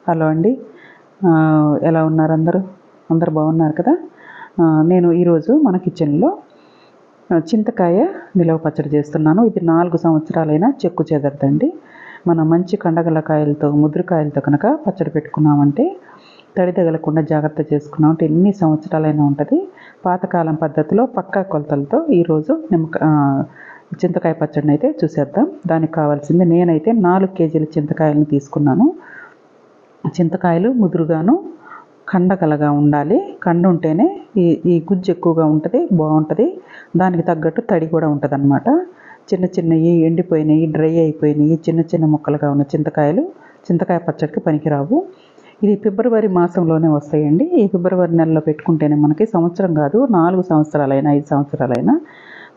Hello అండి. ఎలా ఉన్నారు అందరూ? అందరూ బాగున్నారు కదా? నేను ఈరోజు మన కిచెన్లో చింతకాయ నిలవ పచ్చడి చేస్తున్నాను. ఇది 4 సంవత్సరాలైనా చెక్కు చెదరదండి. మనం మంచి కండగల కాయలతో ముదురుకాయలతో కనుక పచ్చడి పెట్టుకున్నామంటే తడి తగలకుండా జాగ్రత్త చేసుకున్నామంటే ఎన్ని సంవత్సరాలైనా ఉంటుంది. పాతకాలం పద్ధతిలో పక్కా కొలతలతో ఈరోజు చింతకాయ పచ్చడిని అయితే చూసేద్దాం. దానికి కావాల్సింది నేనైతే 4 కేజీల చింతకాయలను తీసుకున్నాను. చింతకాయలు ముదురుగాను కండగలగా ఉండాలి. కండ ఉంటేనే ఈ గుజ్జు ఎక్కువగా ఉంటుంది, బాగుంటుంది. దానికి తగ్గట్టు తడి కూడా ఉంటుంది అన్నమాట. చిన్న చిన్నవి ఎండిపోయినాయి, డ్రై అయిపోయినాయి, చిన్న చిన్న ముక్కలుగా ఉన్న చింతకాయ పచ్చడికి పనికిరావు. ఇది ఫిబ్రవరి మాసంలోనే వస్తాయండి. ఈ ఫిబ్రవరి నెలలో పెట్టుకుంటేనే మనకి సంవత్సరం కాదు 4 సంవత్సరాలైనా 5 సంవత్సరాలైనా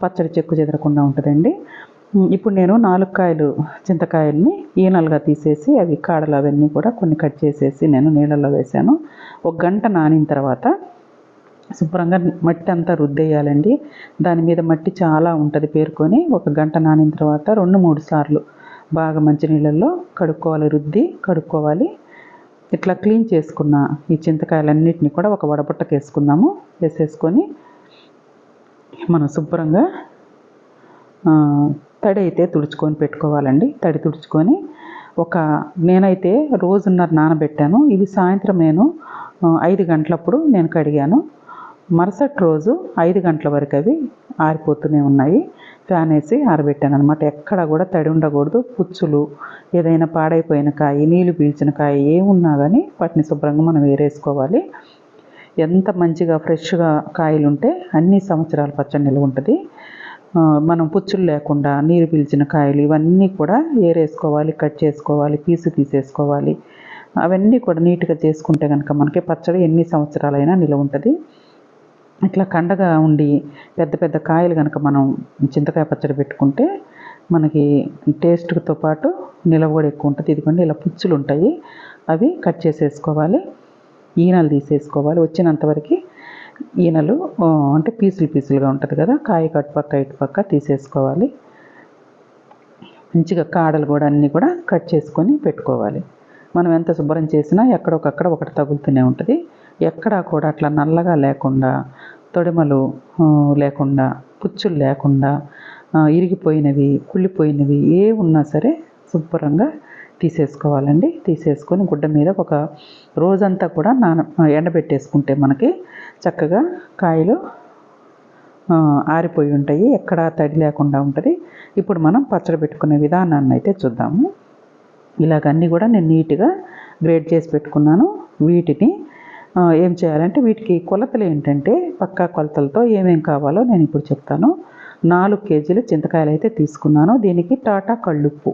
పచ్చడి చెక్కు చెదరకుండా ఉంటుందండి. ఇప్పుడు నేను 4 కాయలు చింతకాయల్ని ఈనలుగా తీసేసి అవి కాడలు అవన్నీ కూడా కొన్ని కట్ చేసేసి నేను నీళ్ళల్లో వేసాను. 1 గంట నానిన తర్వాత శుభ్రంగా మట్టి అంతా రుద్దేయాలండి. దాని మీద మట్టి చాలా ఉంటుంది పేరుకొని. 1 గంట నానిన తర్వాత 2-3 సార్లు బాగా మంచినీళ్ళల్లో కడుక్కోవాలి. ఇట్లా క్లీన్ చేసుకున్న ఈ చింతకాయలన్నిటిని కూడా ఒక వడబుట్టకు వేసేసుకొని మనం శుభ్రంగా తడి అయితే తుడుచుకొని పెట్టుకోవాలండి. తడి తుడుచుకొని నేనైతే రోజున్నర నానబెట్టాను. ఇది సాయంత్రం నేను 5 గంటలప్పుడు నేను కడిగాను. మరుసటి రోజు 5 గంటల వరకు అవి ఆరిపోతూనే ఉన్నాయి. ఫ్యాన్ వేసి ఆరబెట్టాను అనమాట. ఎక్కడ కూడా తడి ఉండకూడదు. పుచ్చులు, ఏదైనా పాడైపోయిన కాయ, నీళ్ళు పీల్చిన కాయ ఏమున్నా కానీ వాటిని శుభ్రంగా మనం వేరేసుకోవాలి. ఎంత మంచిగా ఫ్రెష్గా కాయలు ఉంటే అన్ని సంవత్సరాల పచ్చడి నిల్వ ఉంటుంది. మనం పుచ్చులు లేకుండా నీరు పీల్చిన కాయలు ఇవన్నీ కూడా ఏరేసుకోవాలి, కట్ చేసుకోవాలి, పీసు తీసేసుకోవాలి. అవన్నీ కూడా నీట్గా చేసుకుంటే కనుక మనకి పచ్చడి ఎన్ని సంవత్సరాలైనా నిల్వ ఉంటుంది. ఇట్లా కండగా ఉండి పెద్ద పెద్ద కాయలు కనుక మనం చింతకాయ పచ్చడి పెట్టుకుంటే మనకి టేస్ట్తో పాటు నిల్వ కూడా ఎక్కువ ఉంటుంది. ఇదిగోండి ఇలా పుచ్చులు ఉంటాయి, అవి కట్ చేసేసుకోవాలి. ఈనలు తీసేసుకోవాలి. వచ్చినంతవరకు ఈనలు అంటే పీసులుగా ఉంటుంది కదా, కాయ కట్టుపక్క ఇటుపక్క తీసేసుకోవాలి. మంచిగా కాడలు కూడా అన్నీ కూడా కట్ చేసుకొని పెట్టుకోవాలి. మనం ఎంత శుభ్రం చేసినా ఎక్కడొకక్కడ ఒకటి తగులుతూనే ఉంటుంది. ఎక్కడా కూడా అట్లా నల్లగా లేకుండా, తొడిమలు లేకుండా, పుచ్చులు లేకుండా, ఇరిగిపోయినవి, కుళ్ళిపోయినవి ఏ ఉన్నా సరే శుభ్రంగా తీసేసుకోవాలండి. తీసేసుకొని గుడ్డ మీద ఒక రోజంతా కూడా ఎండబెట్టేసుకుంటే మనకి చక్కగా కాయలు ఆరిపోయి ఉంటాయి. ఎక్కడ తడి లేకుండా ఉంటుంది. ఇప్పుడు మనం పచ్చడి పెట్టుకునే విధానాన్ని అయితే చూద్దాము. ఇలాగన్నీ కూడా నేను నీట్గా గ్రేడ్ చేసి పెట్టుకున్నాను. వీటిని ఏం చేయాలంటే వీటికి కొలతలు ఏంటంటే పక్కా కొలతలతో ఏమేం కావాలో నేను ఇప్పుడు చెప్తాను. 4 కేజీలు చింతకాయలు అయితే తీసుకున్నాను. దీనికి టాటా కళ్ళుప్పు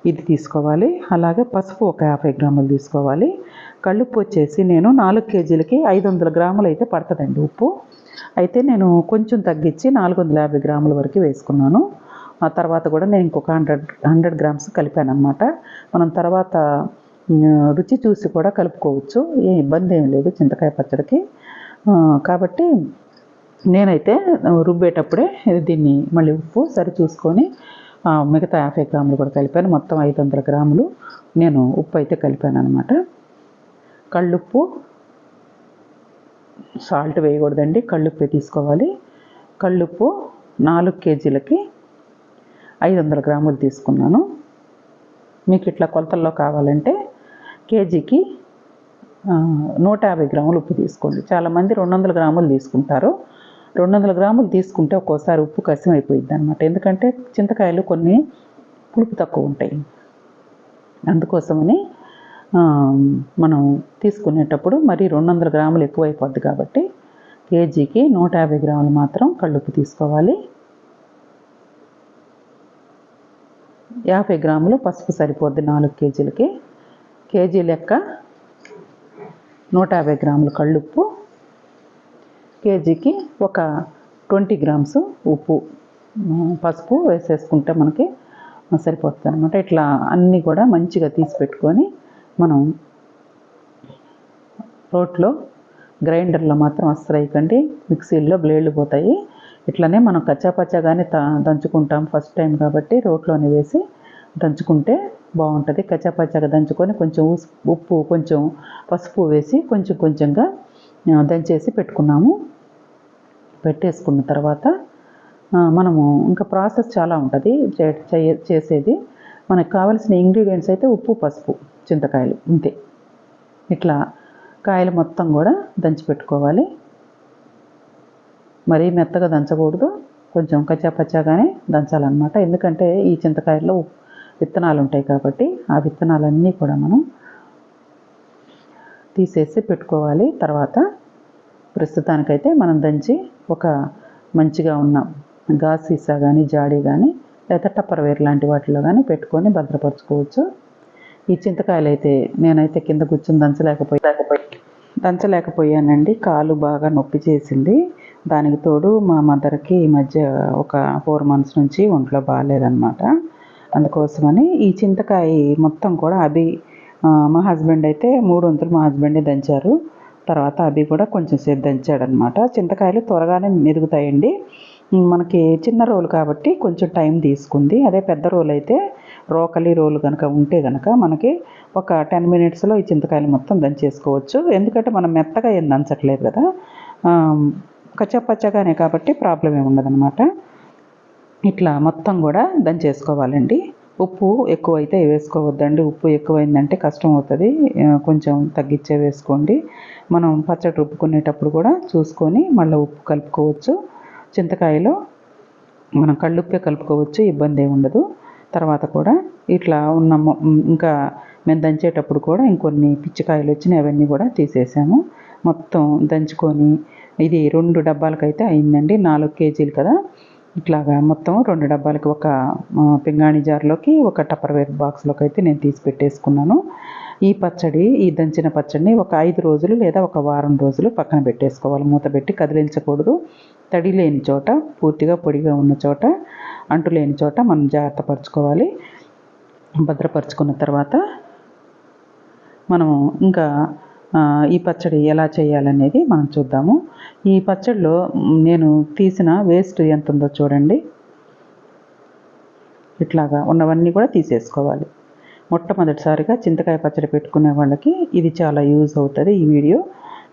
ఇది తీసుకోవాలి. అలాగే పసుపు ఒక 50 గ్రాములు తీసుకోవాలి. కళ్ళుప్పు వచ్చేసి నేను 4 కేజీలకి 500 గ్రాములు అయితే పడుతుందండి ఉప్పు. అయితే నేను కొంచెం తగ్గించి 450 గ్రాముల వరకు వేసుకున్నాను. ఆ తర్వాత కూడా నేను ఇంకొక 100 గ్రామ్స్ కలిపాను అనమాట. మనం తర్వాత రుచి చూసి కూడా కలుపుకోవచ్చు, ఏ ఇబ్బంది ఏం లేదు చింతకాయ పచ్చడికి. కాబట్టి నేనైతే రుబ్బేటప్పుడే దీన్ని మళ్ళీ ఉప్పు సరి చూసుకొని మిగతా 50 గ్రాములు కూడా కలిపాను. మొత్తం 500 గ్రాములు నేను ఉప్పు అయితే కలిపాను అనమాట. కళ్ళుప్పు, సాల్ట్ వేయకూడదండి, కళ్ళుప్పే తీసుకోవాలి. కళ్ళుప్పు 4 కేజీలకి 500 గ్రాములు తీసుకున్నాను. మీకు ఇట్లా కొలతల్లో కావాలంటే కేజీకి 150 గ్రాములు ఉప్పు తీసుకోండి. చాలామంది 200 గ్రాములు తీసుకుంటారు. 200 గ్రాములు తీసుకుంటే ఒక్కోసారి ఉప్పు కసిం అయిపోయింది అనమాట. ఎందుకంటే చింతకాయలు కొన్ని పులుపు తక్కువ ఉంటాయి. అందుకోసమని మనం తీసుకునేటప్పుడు మరి 200 గ్రాములు ఎక్కువ అయిపోద్ది కాబట్టి కేజీకి 150 గ్రాములు మాత్రం కళ్ళుప్పు తీసుకోవాలి. 50 గ్రాములు పసుపు సరిపోద్ది 4 కేజీలకి. కేజీ లెక్క 150 గ్రాములు కళ్ళుప్పు, కేజీకి ఒక 20 గ్రామ్స్ ఉప్పు, పసుపు వేసేసుకుంటే మనకి సరిపోతుంది అనమాట. ఇట్లా అన్నీ కూడా మంచిగా తీసి పెట్టుకొని మనం రోట్లో, గ్రైండర్లో మాత్రం అస్సలు వేయకండి, మిక్సీల్లో బ్లేడ్లు పోతాయి. ఇట్లనే మనం కచ్చాపచ్చాగానే దంచుకుంటాం ఫస్ట్ టైం కాబట్టి రోట్లోనే వేసి దంచుకుంటే బాగుంటుంది. కచ్చాపచ్చాగా దంచుకొని కొంచెం ఉప్పు కొంచెం పసుపు వేసి కొంచెం కొంచెంగా దంచేసి పెట్టుకున్నాము. పెట్టేసుకున్న తర్వాత మనము ఇంకా ప్రాసెస్ చాలా ఉంటుంది చేసేది. మనకు కావాల్సిన ఇంగ్రీడియంట్స్ అయితే ఉప్పు, పసుపు, చింతకాయలు, ఇంతే. ఇట్లా కాయలు మొత్తం కూడా దంచి పెట్టుకోవాలి. మరీ మెత్తగా దంచకూడదు, కొంచెం కచ్చాపచ్చాగానే దంచాలన్నమాట. ఎందుకంటే ఈ చింతకాయల్లో విత్తనాలు ఉంటాయి కాబట్టి ఆ విత్తనాలన్నీ కూడా మనం తీసేసి పెట్టుకోవాలి. తర్వాత ప్రస్తుతానికైతే మనం దంచి ఒక మంచిగా ఉన్న గాజు సీసా కానీ, జాడీ కానీ, లేదా టప్పర్వేర్ లాంటి వాటిలో కానీ పెట్టుకొని భద్రపరచుకోవచ్చు. ఈ చింతకాయలు అయితే నేనైతే కింద కూర్చొని దంచలేకపోయానండి. కాలు బాగా నొప్పి చేసింది. దానికి తోడు మా మదర్కి ఈ మధ్య ఒక 4 months నుంచి ఒంట్లో బాగాలేదన్నమాట. అందుకోసమని ఈ చింతకాయ మొత్తం కూడా మా హస్బెండ్ అయితే 3 వంతులు మా హస్బెండే దంచారు. తర్వాత కూడా కొంచెం సేపు దంచాడనమాట. చింతకాయలు త్వరగానే మెరుగుతాయండి. మనకి చిన్న రోలు కాబట్టి కొంచెం టైం తీసుకుంది. అదే పెద్ద రోలు అయితే రోకలి రోలు కనుక ఉంటే కనుక మనకి ఒక 10 minutesలో ఈ చింతకాయలు మొత్తం దంచేసుకోవచ్చు. ఎందుకంటే మనం మెత్తగా ఏం దంచట్లేదు కదా, కచ్చాపచ్చాగానే కాబట్టి ప్రాబ్లం ఏమి ఉండదన్నమాట. ఇట్లా మొత్తం కూడా దంచేసుకోవాలండి. ఉప్పు ఎక్కువైతే వేసుకోవద్దండి. ఉప్పు ఎక్కువైందంటే కష్టం అవుతుంది. కొంచెం తగ్గించే వేసుకోండి. మనం పచ్చడి రుబ్బుకునేటప్పుడు కూడా చూసుకొని మళ్ళీ ఉప్పు కలుపుకోవచ్చు. చింతకాయలో మనం కళ్ళుప్పే కలుపుకోవచ్చు, ఇబ్బంది ఏమి ఉండదు. తర్వాత కూడా ఇట్లా ఇంకా మేము దంచేటప్పుడు కూడా ఇంకొన్ని పిచ్చికాయలు వచ్చినాయి, అవన్నీ కూడా తీసేసాము. మొత్తం దంచుకొని ఇది 2 డబ్బాలకైతే అయిందండి. 4 kgs కదా. ఇట్లాగా మొత్తం 2 డబ్బాలకి ఒక పింగాణి జార్లోకి, ఒక టప్పర్వేర్ బాక్స్లోకి అయితే నేను తీసి పెట్టేసుకున్నాను. ఈ దంచిన పచ్చడిని ఒక 5 రోజులు లేదా ఒక వారం రోజులు పక్కన పెట్టేసుకోవాలి. మూత పెట్టి కదిలించకూడదు. తడి లేని చోట, పూర్తిగా పొడిగా ఉన్న చోట, అంటు లేని చోట మనం జాగ్రత్త పరచుకోవాలి. భద్రపరుచుకున్న తర్వాత మనము ఇంకా ఈ పచ్చడి ఎలా చేయాలనేది మనం చూద్దాము. ఈ పచ్చడిలో నేను తీసిన వేస్ట్ ఎంత ఉందో చూడండి. ఇట్లాగా ఉన్నవన్నీ కూడా తీసేసుకోవాలి. మొట్టమొదటిసారిగా చింతకాయ పచ్చడి పెట్టుకునే వాళ్ళకి ఇది చాలా యూజ్ అవుతుంది. ఈ వీడియో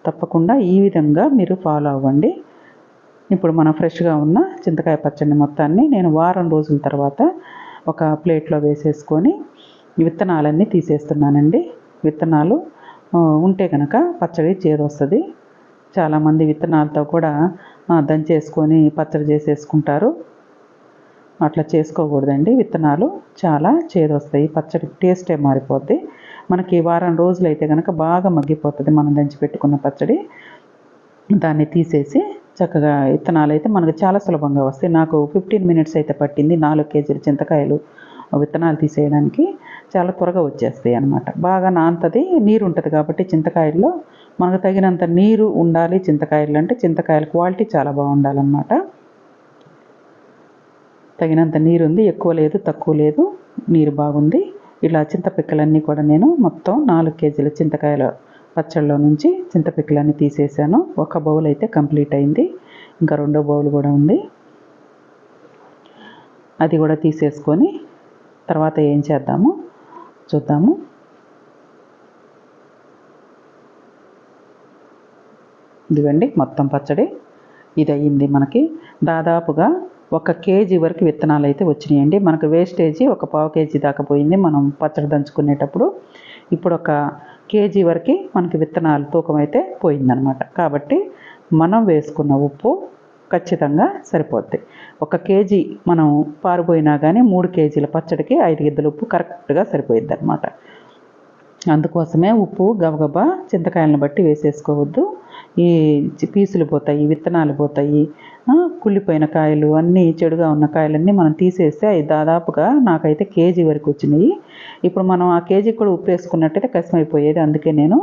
తప్పకుండా ఈ విధంగా మీరు ఫాలో అవ్వండి. ఇప్పుడు మనం ఫ్రెష్గా ఉన్న చింతకాయ పచ్చడిని మొత్తాన్ని నేను వారం రోజుల తర్వాత ఒక ప్లేట్లో వేసేసుకొని విత్తనాలన్నీ తీసేస్తున్నానండి. విత్తనాలు ఉంటే కనుక పచ్చడి చేదొస్తుంది. చాలామంది విత్తనాలతో కూడా దంచేసుకొని పచ్చడి చేసేసుకుంటారు. అట్లా చేసుకోకూడదండి. విత్తనాలు చాలా చేదొస్తాయి, పచ్చడి టేస్టే మారిపోద్ది. మనకి వారం రోజులు అయితే కనుక బాగా మగ్గిపోతుంది మనం దంచి పెట్టుకున్న పచ్చడి. దాన్ని తీసేసి చక్కగా విత్తనాలు అయితే మనకు చాలా సులభంగా వస్తాయి. నాకు 15 minutes అయితే పట్టింది 4 kgs చింతకాయలు విత్తనాలు తీసేయడానికి. చాలా త్వరగా వచ్చేస్తాయి అన్నమాట. బాగా నానుతుంది, నీరు ఉంటుంది కాబట్టి చింతకాయల్లో మనకు తగినంత నీరు ఉండాలి. చింతకాయలు అంటే చింతకాయల క్వాలిటీ చాలా బాగుండాలన్నమాట. తగినంత నీరు ఉంది, ఎక్కువ లేదు తక్కువ లేదు, నీరు బాగుంది. ఇలా చింతపిక్కలన్నీ కూడా నేను మొత్తం 4 kgs చింతకాయల పచ్చళ్ళలో నుంచి చింతపిక్కలన్నీ తీసేసాను. ఒక బౌల్ అయితే కంప్లీట్ అయింది, ఇంకా 2వ బౌల్ కూడా ఉంది. అది కూడా తీసేసుకొని తర్వాత ఏం చేద్దాము చూద్దాము. ఇదిగండి మొత్తం పచ్చడి ఇది అయ్యింది. మనకి దాదాపుగా 1 kg వరకు విత్తనాలు అయితే వచ్చినాయండి. మనకు వేస్టేజీ ఒక 1/2 kg దాకా పోయింది మనం పచ్చడి దంచుకునేటప్పుడు. ఇప్పుడు 1 kg వరకు మనకి విత్తనాలు తూకం అయితే పోయిందనమాట. కాబట్టి మనం వేసుకున్న ఉప్పు ఖచ్చితంగా సరిపోద్ది. 1 kg మనం పారిపోయినా కానీ 3 kgల పచ్చడికి 5 గిద్దలు ఉప్పు కరెక్ట్గా సరిపోయిద్ది అనమాట. అందుకోసమే ఉప్పు గబగబా చింతకాయలను బట్టి వేసేసుకోవద్దు. ఈ పీసులు పోతాయి, విత్తనాలు పోతాయి, కుళ్ళిపోయిన కాయలు అన్నీ, చెడుగా ఉన్న కాయలన్నీ మనం తీసేస్తే అవి దాదాపుగా నాకైతే kg వరకు వచ్చినాయి. ఇప్పుడు మనం ఆ kg కూడా ఉప్పు వేసుకున్నట్టయితే కష్టమైపోయేది. అందుకే నేను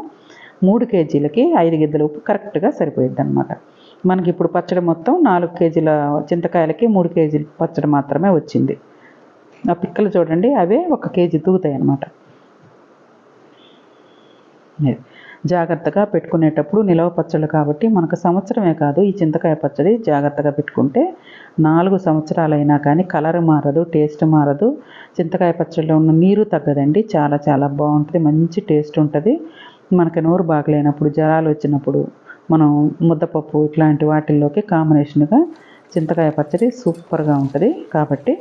3 kgలకి 5 గిద్దల ఉప్పు కరెక్ట్గా సరిపోయిద్ది అనమాట. మనకి ఇప్పుడు పచ్చడి మొత్తం 4 kgల చింతకాయలకి 3 kgల పచ్చడి మాత్రమే వచ్చింది. ఆ పిక్కలు చూడండి, అవే 1 kg తూగుతాయి అన్నమాట. జాగ్రత్తగా పెట్టుకునేటప్పుడు నిలవ పచ్చళ్ళు కాబట్టి మనకు సంవత్సరమే కాదు, ఈ చింతకాయ పచ్చడి జాగ్రత్తగా పెట్టుకుంటే 4 సంవత్సరాలైనా కానీ కలర్ మారదు, టేస్ట్ మారదు. చింతకాయ పచ్చడిలో ఉన్న నీరు తగ్గదండి. చాలా చాలా బాగుంటుంది, మంచి టేస్ట్ ఉంటుంది. మనకి నోరు బాగలేనప్పుడు, జ్వరాలు వచ్చినప్పుడు మనం ముద్దపప్పు ఇట్లాంటి వాటిల్లోకి కాంబినేషన్గా చింతకాయ పచ్చడి సూపర్గా ఉంటుంది. కాబట్టి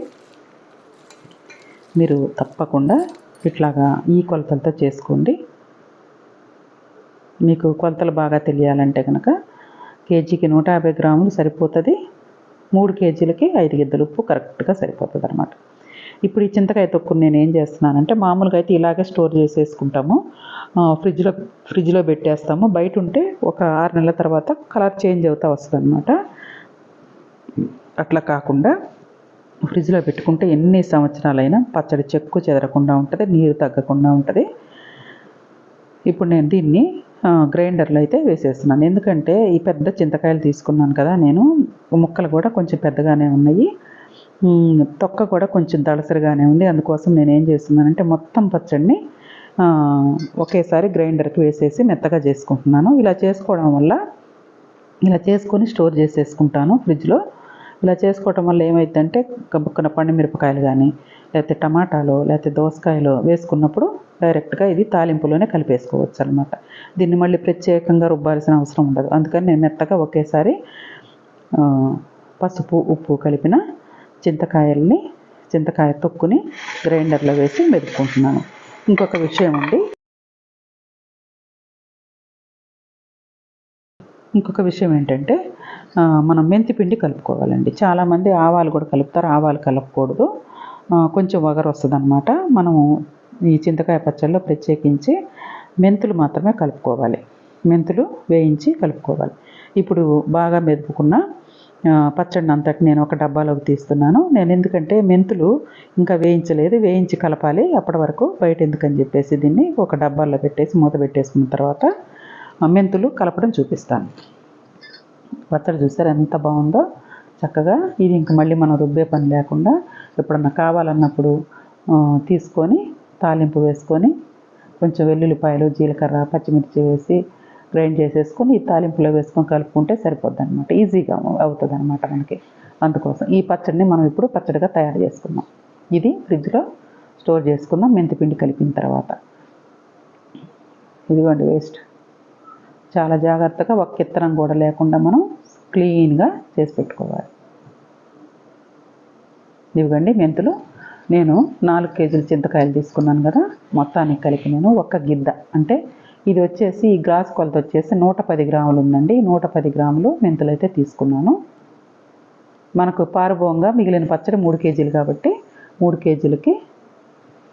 మీరు తప్పకుండా ఇట్లాగా ఈ కొలతలతో చేసుకోండి. మీకు కొలతలు బాగా తెలియాలంటే కనుక కేజీకి 150 గ్రాములు సరిపోతుంది. 3 కేజీలకి 5 గిద్దలు ఉప్పు కరెక్ట్గా సరిపోతుంది అనమాట. ఇప్పుడు ఈ చింతకాయ తొక్కుని నేను ఏం చేస్తున్నానంటే, మామూలుగా అయితే ఇలాగే స్టోర్ చేసేసుకుంటాము, ఫ్రిడ్జ్లో పెట్టేస్తాము. బయట ఉంటే ఒక 6 నెలల తర్వాత కలర్ చేంజ్ అవుతూ వస్తుంది అనమాట. అట్లా కాకుండా ఫ్రిడ్జ్లో పెట్టుకుంటే ఎన్ని సంవత్సరాలైనా పచ్చడి చెక్కు చెదరకుండా ఉంటుంది, నీరు తగ్గకుండా ఉంటుంది. ఇప్పుడు నేను దీన్ని గ్రైండర్లో అయితే వేసేస్తున్నాను. ఎందుకంటే ఈ పెద్ద చింతకాయలు తీసుకున్నాను కదా నేను, ముక్కలు కూడా కొంచెం పెద్దగానే ఉన్నాయి, తొక్క కూడా కొంచెం దళసరిగానే ఉంది. అందుకోసం నేను ఏం చేస్తున్నానంటే మొత్తం పచ్చడిని ఒకేసారి గ్రైండర్కి వేసేసి మెత్తగా చేసుకుంటున్నాను. ఇలా చేసుకోవడం వల్ల, ఇలా చేసుకొని స్టోర్ చేసేసుకుంటాను ఫ్రిడ్జ్లో. ఇలా చేసుకోవటం వల్ల ఏమైందంటే గబుక్కున పండు మిరపకాయలు కానీ, లేకపోతే టమాటాలు, లేకపోతే దోసకాయలు వేసుకున్నప్పుడు డైరెక్ట్గా ఇది తాలింపులోనే కలిపేసుకోవచ్చు అనమాట. దీన్ని మళ్ళీ ప్రత్యేకంగా రుబ్బాల్సిన అవసరం ఉండదు. అందుకని నేను మెత్తగా ఒకేసారి పసుపు ఉప్పు కలిపిన చింతకాయ తొక్కుని గ్రైండర్లో వేసి మెదుపుకుంటున్నాను. ఇంకొక విషయం అండి, ఇంకొక విషయం ఏంటంటే మనం మెంతి పిండి కలుపుకోవాలండి. చాలామంది ఆవాలు కూడా కలుపుతారు, ఆవాలు కలపకూడదు, కొంచెం వగరు వస్తుంది అనమాట. మనము ఈ చింతకాయ పచ్చడిలో ప్రత్యేకించి మెంతులు మాత్రమే కలుపుకోవాలి, మెంతులు వేయించి కలుపుకోవాలి. ఇప్పుడు బాగా మెదుపుకున్న పచ్చడిని అంతటి నేను ఒక డబ్బాలోకి తీస్తున్నాను. నేను ఎందుకంటే మెంతులు ఇంకా వేయించలేదు, వేయించి కలపాలి, అప్పటి వరకు బయట ఎందుకని చెప్పేసి దీన్ని ఒక డబ్బాలో పెట్టేసి మూత పెట్టేసుకున్న తర్వాత మెంతులు కలపడం చూపిస్తాను. పచ్చడి చూసారు ఎంత బాగుందో చక్కగా. ఇది ఇంక మళ్ళీ మనం రుబ్బే పని లేకుండా ఎప్పుడన్నా కావాలన్నప్పుడు తీసుకొని తాలింపు వేసుకొని కొంచెం వెల్లుల్లిపాయలు, జీలకర్ర, పచ్చిమిర్చి వేసి గ్రైండ్ చేసేసుకొని ఈ తాలింపులో వేసుకొని కలుపుకుంటే సరిపోద్ది అనమాట. ఈజీగా అవుతుంది అనమాట మనకి. అందుకోసం ఈ పచ్చడిని మనం ఇప్పుడు పచ్చడిగా తయారు చేసుకుందాం. ఇది ఫ్రిడ్జ్లో స్టోర్ చేసుకుందాం మెంతిపిండి కలిపిన తర్వాత. ఇదిగోండి వేస్ట్. చాలా జాగ్రత్తగా ఒక్క ఇత్తనం కూడా లేకుండా మనం క్లీన్గా చేసి పెట్టుకోవాలి. ఇదిగోండి మెంతులు. నేను 4 కేజీల చింతకాయలు తీసుకున్నాను కదా, మొత్తానికి కలిపి నేను ఒక గిద్ద, అంటే ఇది వచ్చేసి ఈ గ్లాస్ కొలత వచ్చేసి 110 గ్రాములు ఉందండి. 110 గ్రాములు మెంతులు అయితే తీసుకున్నాను. మనకు పారుబోంగా మిగిలిన పచ్చడి 3 కేజీలు కాబట్టి 3 కేజీలకి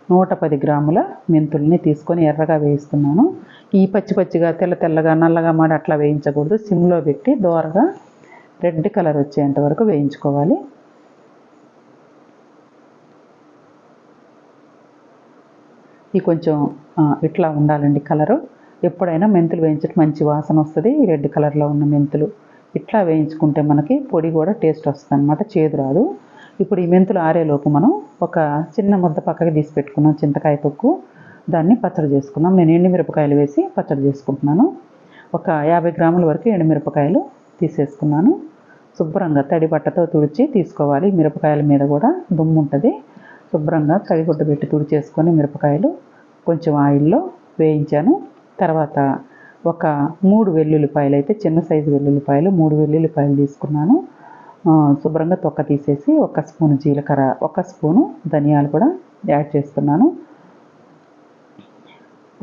110 గ్రాముల మెంతుల్ని తీసుకొని ఎర్రగా వేయిస్తున్నాను. ఈ పచ్చిగా తెల్లగా నల్లగా మాడి అట్లా వేయించకూడదు, సిమ్లో పెట్టి దోరగా రెడ్ కలర్ వచ్చేంత వరకు వేయించుకోవాలి. ఈ కొంచెం ఇట్లా ఉండాలండి కలరు. ఎప్పుడైనా మెంతులు వేయించడం మంచి వాసన వస్తుంది. ఈ రెడ్ కలర్లో ఉన్న మెంతులు ఇట్లా వేయించుకుంటే మనకి పొడి కూడా టేస్ట్ వస్తుంది అనమాట, చేదు రాదు. ఇప్పుడు ఈ మెంతులు ఆరేలోపు మనం ఒక చిన్న ముద్ద పక్కకి తీసి పెట్టుకున్నాం చింతకాయ తొక్కు, దాన్ని పచ్చడి చేసుకుందాం. నేను ఎండుమిరపకాయలు వేసి పచ్చడి చేసుకుంటున్నాను. ఒక 50 గ్రాముల వరకు ఎండుమిరపకాయలు తీసేసుకున్నాను. శుభ్రంగా తడి బట్టతో తుడిచి తీసుకోవాలి. మిరపకాయల మీద కూడా దుమ్ము ఉంటుంది. శుభ్రంగా తడిగుడ్డ పెట్టి తుడిచేసుకొని మిరపకాయలు కొంచెం ఆయిల్లో వేయించాను. తర్వాత ఒక 3 వెల్లుల్లిపాయలు అయితే చిన్న సైజు వెల్లుల్లిపాయలు 3 వెల్లుల్లిపాయలు తీసుకున్నాను. శుభ్రంగా తొక్క తీసేసి 1 స్పూను జీలకర్ర, 1 స్పూను ధనియాలు కూడా యాడ్ చేస్తున్నాను.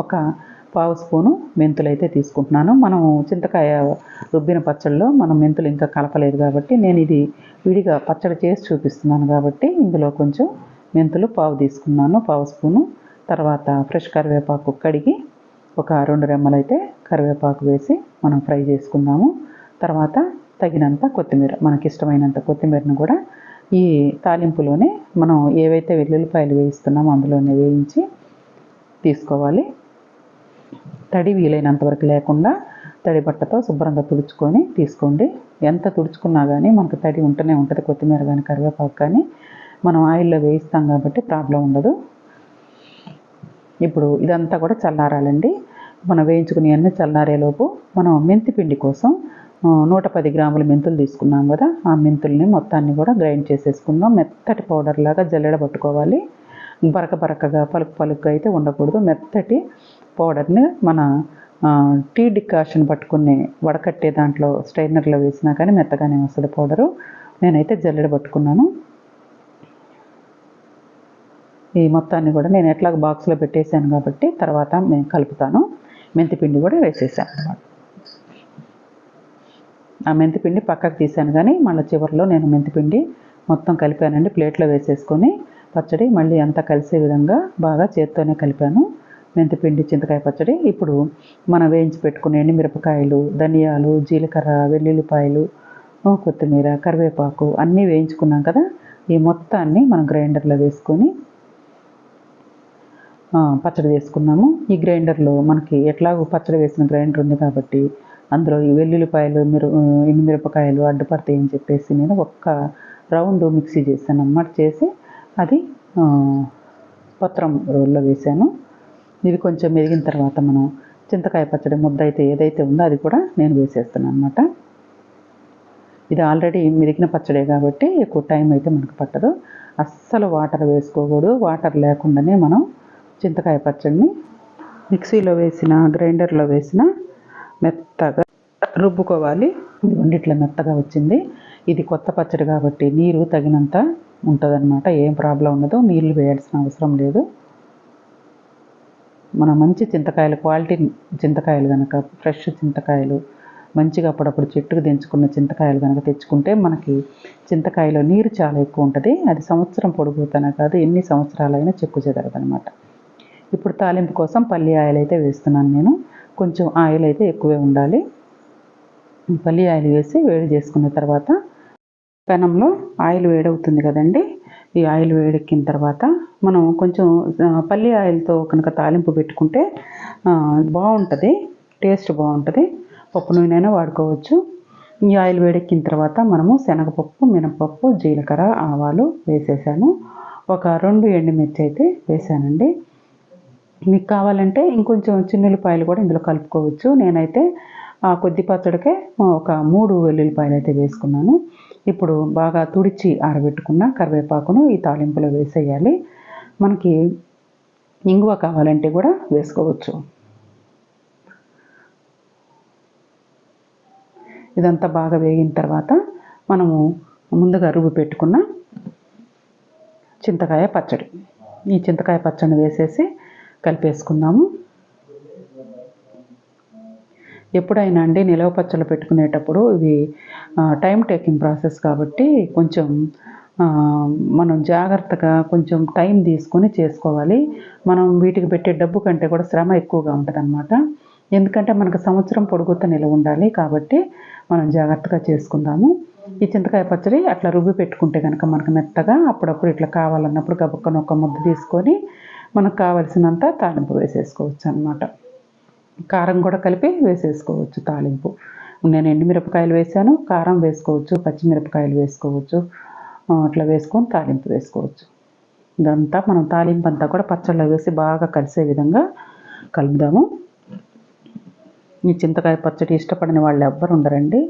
ఒక 1/2 స్పూను మెంతులు అయితే తీసుకుంటున్నాను. మనం చింతకాయ రుబ్బిన పచ్చడిలో మనం మెంతులు ఇంకా కలపలేదు కాబట్టి నేను ఇది విడిగా పచ్చడి చేసి చూపిస్తున్నాను కాబట్టి ఇందులో కొంచెం మెంతులు 1/2 తీసుకున్నాను, 1/2 స్పూను. తర్వాత ఫ్రెష్ కరివేపాకు కడిగి ఒక 2 రెమ్మలు అయితే కరివేపాకు వేసి మనం ఫ్రై చేసుకుందాము. తర్వాత తగినంత కొత్తిమీర, మనకి ఇష్టమైనంత కొత్తిమీరను కూడా ఈ తాలింపులోనే మనం ఏవైతే వెల్లుల్లిపాయలు వేయిస్తున్నామో అందులోనే వేయించి తీసుకోవాలి. తడి వీలైనంత వరకు లేకుండా తడి బట్టతో శుభ్రంగా తుడుచుకొని తీసుకోండి. ఎంత తుడుచుకున్నా కానీ మనకు తడి ఉంటూనే ఉంటుంది, కొత్తిమీర కానీ కరివేపాకు కానీ. మనం ఆయిల్లో వేయిస్తాం కాబట్టి ప్రాబ్లం ఉండదు. ఇప్పుడు ఇదంతా కూడా చల్లారాలండి. మనం వేయించుకుని అన్నీ చల్లారేలోపు మనం మెంతి పిండి కోసం 110 గ్రాముల మెంతులు తీసుకున్నాం కదా, ఆ మెంతుల్ని మొత్తాన్ని కూడా గ్రైండ్ చేసేసుకుందాం. మెత్తటి పౌడర్ లాగా జల్లెడ పట్టుకోవాలి. బరక బరకగా పలుకు పలుకుగా అయితే ఉండకూడదు. మెత్తటి పౌడర్ని మన టీ డికాషన్ పట్టుకుని వడకట్టే దాంట్లో స్ట్రైనర్లో వేసినా కానీ మెత్తగానే వస్తుంది పౌడరు. నేనైతే జల్లెడ పట్టుకున్నాను. ఈ మొత్తాన్ని కూడా నేను ఎట్లాగ బాక్స్లో పెట్టేశాను కాబట్టి తర్వాత నేను కలుపుతాను. మెంతిపిండి కూడా వేసేసాను అన్నమాట. ఆ మెంతిపిండి పక్కకు తీసాను కానీ మళ్ళీ చివరిలో నేను మెంతిపిండి మొత్తం కలిపానండి. ప్లేట్లో వేసేసుకొని పచ్చడి మళ్ళీ అంతా కలిసే విధంగా బాగా చేత్తోనే కలిపాను మెంతిపిండి చింతకాయ పచ్చడి. ఇప్పుడు మనం వేయించి పెట్టుకునే ఎండుమిరపకాయలు, ధనియాలు, జీలకర్ర, వెల్లుల్లిపాయలు, కొత్తిమీర, కరివేపాకు అన్నీ వేయించుకున్నాం కదా, ఈ మొత్తాన్ని మనం గ్రైండర్లో వేసుకొని పచ్చడి వేసుకున్నాము. ఈ గ్రైండర్లో మనకి ఎట్లాగో పచ్చడి వేసిన గ్రైండర్ ఉంది కాబట్టి అందులో ఈ వెల్లుల్లిపాయలు, ఎండుమిరపకాయలు అడ్డుపడతాయి అని చెప్పేసి నేను ఒక్క రౌండ్ మిక్సీ చేశాను అన్నమాట. చేసి అది పత్రం రోల్లో వేసాను. ఇది కొంచెం మెరిగిన తర్వాత మనం చింతకాయ పచ్చడి ముద్ద అయితే ఏదైతే ఉందో అది కూడా నేను వేసేస్తాను అన్నమాట. ఇది ఆల్రెడీ మెరిగిన పచ్చడే కాబట్టి ఎక్కువ టైం అయితే మనకు పట్టదు. అస్సలు వాటర్ వేసుకోకూడదు. వాటర్ లేకుండానే మనం చింతకాయ పచ్చడిని మిక్సీలో వేసిన, గ్రైండర్లో వేసిన మెత్తగా రుబ్బుకోవాలి. ఇట్లా మెత్తగా వచ్చింది. ఇది కొత్త పచ్చడి కాబట్టి నీరు తగినంత ఉంటుందన్నమాట. ఏం ప్రాబ్లం ఉండదు. నీళ్ళు వేయాల్సిన అవసరం లేదు. మన మంచి చింతకాయలు, క్వాలిటీ చింతకాయలు కనుక, ఫ్రెష్ చింతకాయలు మంచిగా అప్పుడప్పుడు చెట్టుకు దించుకున్న చింతకాయలు కనుక తెచ్చుకుంటే మనకి చింతకాయలో నీరు చాలా ఎక్కువ ఉంటుంది. అది సంవత్సరం పొడుగుతానే కాదు, ఎన్ని సంవత్సరాలైనా చెక్కు చెదరదనమాట. ఇప్పుడు తాలింపు కోసం పల్లి ఆయిల్ అయితే వేస్తున్నాను నేను. కొంచెం ఆయిల్ అయితే ఎక్కువే ఉండాలి. పల్లి ఆయిల్ వేసి వేడి చేసుకున్న తర్వాత పెనంలో ఆయిల్ వేడవుతుంది కదండి. ఈ ఆయిల్ వేడెక్కిన తర్వాత మనం కొంచెం పల్లి ఆయిల్తో కనుక తాలింపు పెట్టుకుంటే బాగుంటుంది, టేస్ట్ బాగుంటుంది. పప్పు నూనె వాడుకోవచ్చు. ఈ ఆయిల్ వేడెక్కిన తర్వాత మనము శనగపప్పు, మినపప్పు, జీలకర్ర, ఆవాలు వేసేసాను. ఒక 2 ఎండుమిర్చి అయితే వేసానండి. మీకు కావాలంటే ఇంకొంచెం చిన్నుల్లిపాయలు కూడా ఇందులో కలుపుకోవచ్చు. నేనైతే కొద్ది పచ్చడికే ఒక 3 వెల్లుల్లిపాయలు అయితే వేసుకున్నాను. ఇప్పుడు బాగా తుడిచి ఆరబెట్టుకున్న కరివేపాకును ఈ తాలింపులో వేసేయాలి. మనకి ఇంగువ కావాలంటే కూడా వేసుకోవచ్చు. ఇదంతా బాగా వేగిన తర్వాత మనము ముందుగా రుబ్బి పెట్టుకున్న చింతకాయ పచ్చడి, ఈ చింతకాయ పచ్చడిని వేసేసి కలిపేసుకుందాము. ఎప్పుడైనా అండి నిలవ పచ్చళ్ళు పెట్టుకునేటప్పుడు ఇవి టైం టేకింగ్ ప్రాసెస్ కాబట్టి కొంచెం మనం జాగ్రత్తగా కొంచెం టైం తీసుకొని చేసుకోవాలి. మనం వీటికి పెట్టే డబ్బు కంటే కూడా శ్రమ ఎక్కువగా ఉంటుంది అన్నమాట. ఎందుకంటే మనకు సంవత్సరం పొడుగుతా నిలవ ఉండాలి కాబట్టి మనం జాగ్రత్తగా చేసుకుందాము. ఈ చింతకాయ పచ్చడి అట్లా రుబ్బి పెట్టుకుంటే కనుక మనకు మెత్తగా అప్పుడప్పుడు ఇట్లా కావాలన్నప్పుడు గబక్కన ఒక ముద్ద తీసుకొని మనకు కావలసినంత తాలింపు వేసేసుకోవచ్చు అన్నమాట. కారం కూడా కలిపి వేసేసుకోవచ్చు తాలింపు. నేను ఎండుమిరపకాయలు వేసాను, కారం వేసుకోవచ్చు, పచ్చిమిరపకాయలు వేసుకోవచ్చు. అట్లా వేసుకొని తాలింపు వేసుకోవచ్చు. ఇదంతా మనం తాలింపు అంతా కూడా పచ్చళ్ళలో వేసి బాగా కలిసే విధంగా కలుపుదాము. ఈ చింతకాయ పచ్చడి ఇష్టపడని వాళ్ళు ఎవ్వరు ఉండరండి.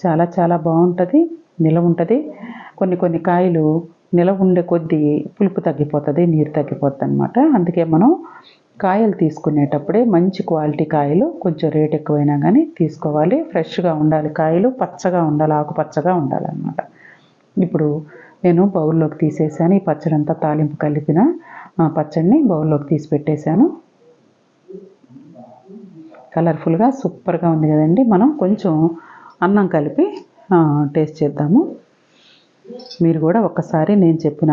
చాలా చాలా బాగుంటుంది, నిలవ ఉంటుంది. కొన్ని కాయలు నిలవ ఉండే కొద్దీ పులుపు తగ్గిపోతుంది, నీరు తగ్గిపోతుంది అన్నమాట. అందుకే మనం కాయలు తీసుకునేటప్పుడే మంచి క్వాలిటీ కాయలు, కొంచెం రేట్ ఎక్కువైనా కానీ తీసుకోవాలి. ఫ్రెష్గా ఉండాలి కాయలు, పచ్చగా ఉండాలి, ఆకుపచ్చగా ఉండాలన్నమాట. ఇప్పుడు నేను బౌల్లోకి తీసేసాను. ఈ పచ్చడి అంతా తాలింపు కలిపిన పచ్చడిని బౌల్లోకి తీసి పెట్టేశాను. కలర్ఫుల్గా సూపర్గా ఉంది కదండి. మనం కొంచెం అన్నం కలిపి టేస్ట్ చేద్దాము. మీరు కూడా ఒక్కసారి నేను చెప్పిన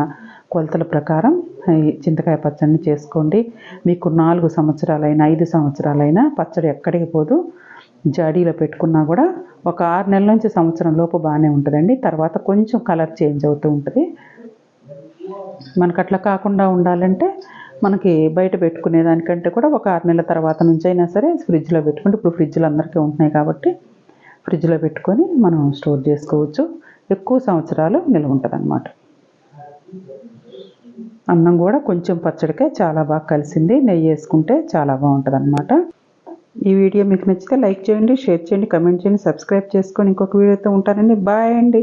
కొలతల ప్రకారం ఈ చింతకాయ పచ్చడిని చేసుకోండి. మీకు 4 సంవత్సరాలైనా 5 సంవత్సరాలైనా పచ్చడి ఎక్కడికి పోదు. జాడీలో పెట్టుకున్నా కూడా ఒక 6 నెలల నుంచి సంవత్సరం లోపు బాగానే ఉంటుందండి. తర్వాత కొంచెం కలర్ చేంజ్ అవుతూ ఉంటుంది. మనకు అట్లా కాకుండా ఉండాలంటే మనకి బయట పెట్టుకునే దానికంటే కూడా ఒక 6 నెలల తర్వాత నుంచి అయినా సరే ఫ్రిడ్జ్లో పెట్టుకుంటే, ఇప్పుడు ఫ్రిడ్జ్లు అందరికీ ఉంటున్నాయి కాబట్టి ఫ్రిడ్జ్లో పెట్టుకొని మనం స్టోర్ చేసుకోవచ్చు. ఎక్కువ సంవత్సరాలు నిల్వ ఉంటుంది అన్నమాట. అన్నం కూడా కొంచెం పచ్చడికే చాలా బాగా కలిసింది. నెయ్యి వేసుకుంటే చాలా బాగుంటుంది అన్నమాట. ఈ వీడియో మీకు నచ్చితే లైక్ చేయండి, షేర్ చేయండి, కమెంట్ చేయండి, సబ్స్క్రైబ్ చేసుకోండి. ఇంకొక వీడియోతో ఉంటానండి. బాయ్ అండి.